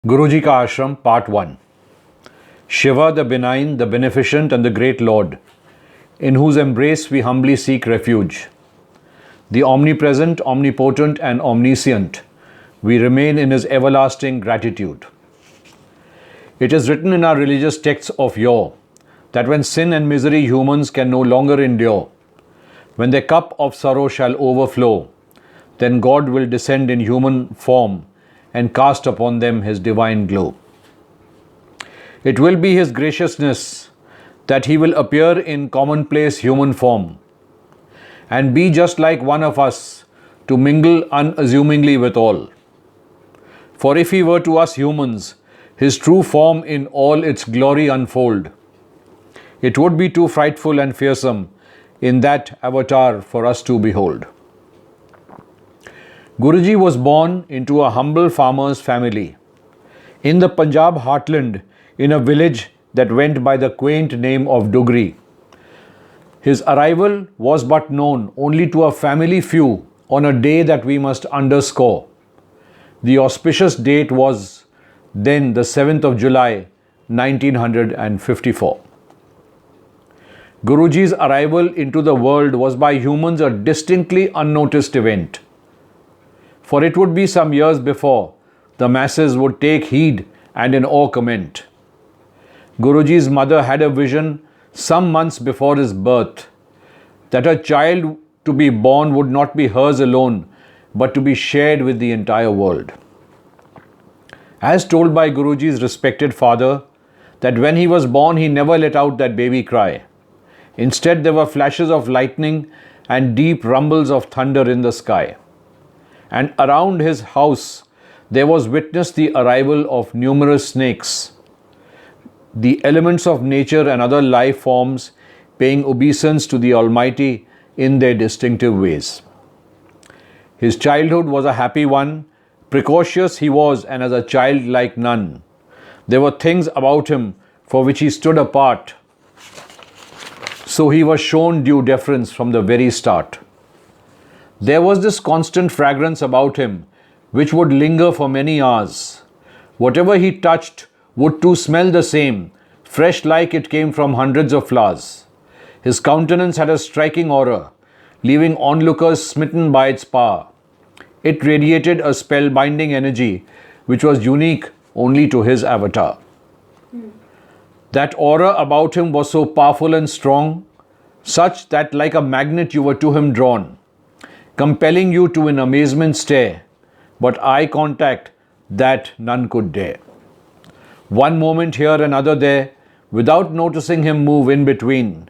Ji Ka Ashram, Part 1. Shiva, the benign, the beneficent, and the great Lord, in whose embrace we humbly seek refuge. The omnipresent, omnipotent, and omniscient, we remain in his everlasting gratitude. It is written in our religious texts of yore that when sin and misery humans can no longer endure, when their cup of sorrow shall overflow, then God will descend in human form and cast upon them his divine glow. It will be his graciousness that he will appear in commonplace human form and be just like one of us to mingle unassumingly with all. For if he were to us humans, his true form in all its glory unfold, it would be too frightful and fearsome in that avatar for us to behold. Guruji was born into a humble farmer's family in the Punjab heartland in a village that went by the quaint name of Dugri. His arrival was but known only to a family few on a day that we must underscore. The auspicious date was then the 7th of July, 1954. Guruji's arrival into the world was by humans a distinctly unnoticed event. For it would be some years before the masses would take heed and in awe comment. Guruji's mother had a vision some months before his birth that a child to be born would not be hers alone but to be shared with the entire world. As told by Guruji's respected father, that when he was born he never let out that baby cry. Instead, there were flashes of lightning and deep rumbles of thunder in the sky. And around his house there was witnessed the arrival of numerous snakes, the elements of nature and other life forms paying obeisance to the Almighty in their distinctive ways. His childhood was a happy one. Precocious he was, and as a child like none. There were things about him for which he stood apart, so he was shown due deference from the very start. There was this constant fragrance about him which would linger for many hours. Whatever he touched would too smell the same, fresh like it came from hundreds of flowers. His countenance had a striking aura, leaving onlookers smitten by its power. It radiated a spellbinding energy which was unique only to his avatar. That aura about him was so powerful and strong, such that like a magnet you were to him drawn, compelling you to an amazement stare, but eye contact that none could dare. One moment here, another there, without noticing him move in between,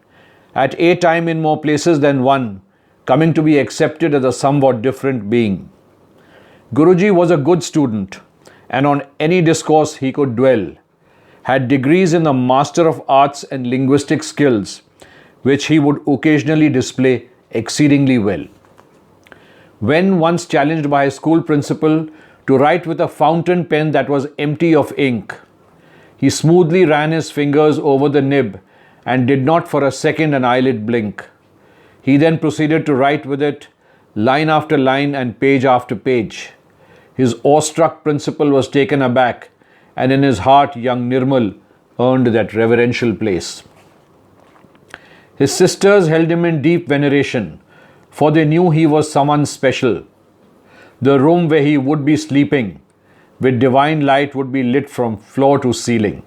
at a time in more places than one, coming to be accepted as a somewhat different being. Guruji was a good student, and on any discourse he could dwell, had degrees in the Master of Arts and linguistic skills, which he would occasionally display exceedingly well. When once challenged by his school principal to write with a fountain pen that was empty of ink, he smoothly ran his fingers over the nib and did not for a second an eyelid blink. He then proceeded to write with it, line after line and page after page. His awestruck principal was taken aback, and in his heart young Nirmal earned that reverential place. His sisters held him in deep veneration, for they knew he was someone special. The room where he would be sleeping with divine light would be lit from floor to ceiling.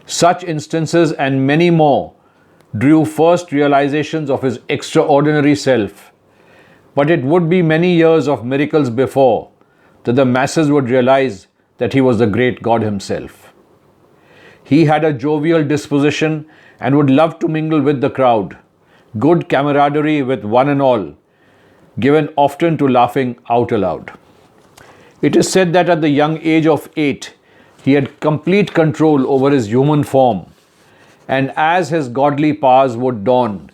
Such instances and many more drew first realizations of his extraordinary self, but it would be many years of miracles before that the masses would realize that he was the great God himself. He had a jovial disposition and would love to mingle with the crowd, good camaraderie with one and all, given often to laughing out aloud. It is said that at the young age of 8, he had complete control over his human form, and as his godly powers would dawn,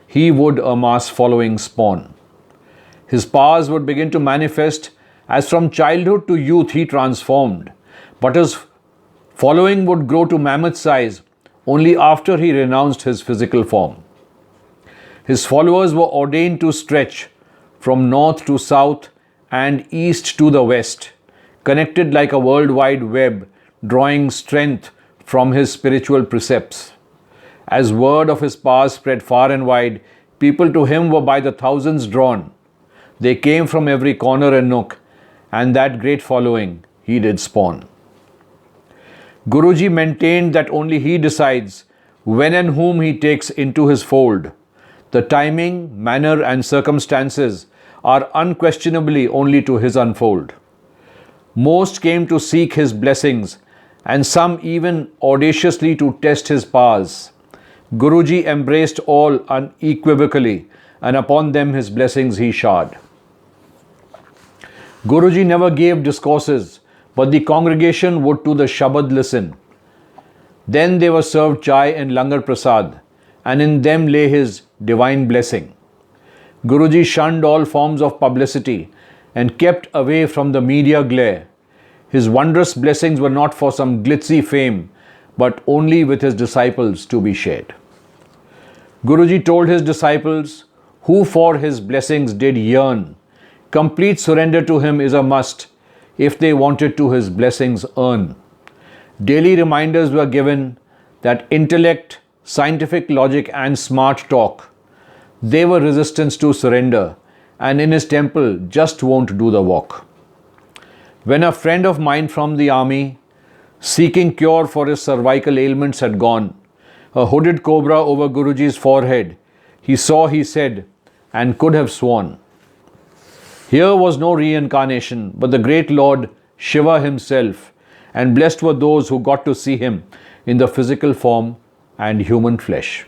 he would amass following spawn. His powers would begin to manifest as from childhood to youth he transformed, but his following would grow to mammoth size only after he renounced his physical form. His followers were ordained to stretch from north to south and east to the west, connected like a worldwide web, drawing strength from his spiritual precepts. As word of his powers spread far and wide, people to him were by the thousands drawn. They came from every corner and nook, and that great following he did spawn. Guruji maintained that only he decides when and whom he takes into his fold. The timing, manner, and circumstances are unquestionably only to his unfold. Most came to seek his blessings, and some even audaciously to test his powers. Guruji embraced all unequivocally, and upon them his blessings he showered. Guruji never gave discourses, but the congregation would to the Shabad listen. Then they were served chai and langar prasad, and in them lay his divine blessing. Guruji shunned all forms of publicity and kept away from the media glare. His wondrous blessings were not for some glitzy fame, but only with his disciples to be shared. Guruji told his disciples, who for his blessings did yearn, complete surrender to him is a must, if they wanted to his blessings earn. Daily reminders were given that intellect, scientific logic and smart talk, they were resistance to surrender, and in his temple just won't do the walk. When a friend of mine from the army, seeking cure for his cervical ailments had gone, a hooded cobra over Guruji's forehead, he saw, he said, and could have sworn. Here was no reincarnation, but the great Lord Shiva himself, and blessed were those who got to see him in the physical form and human flesh.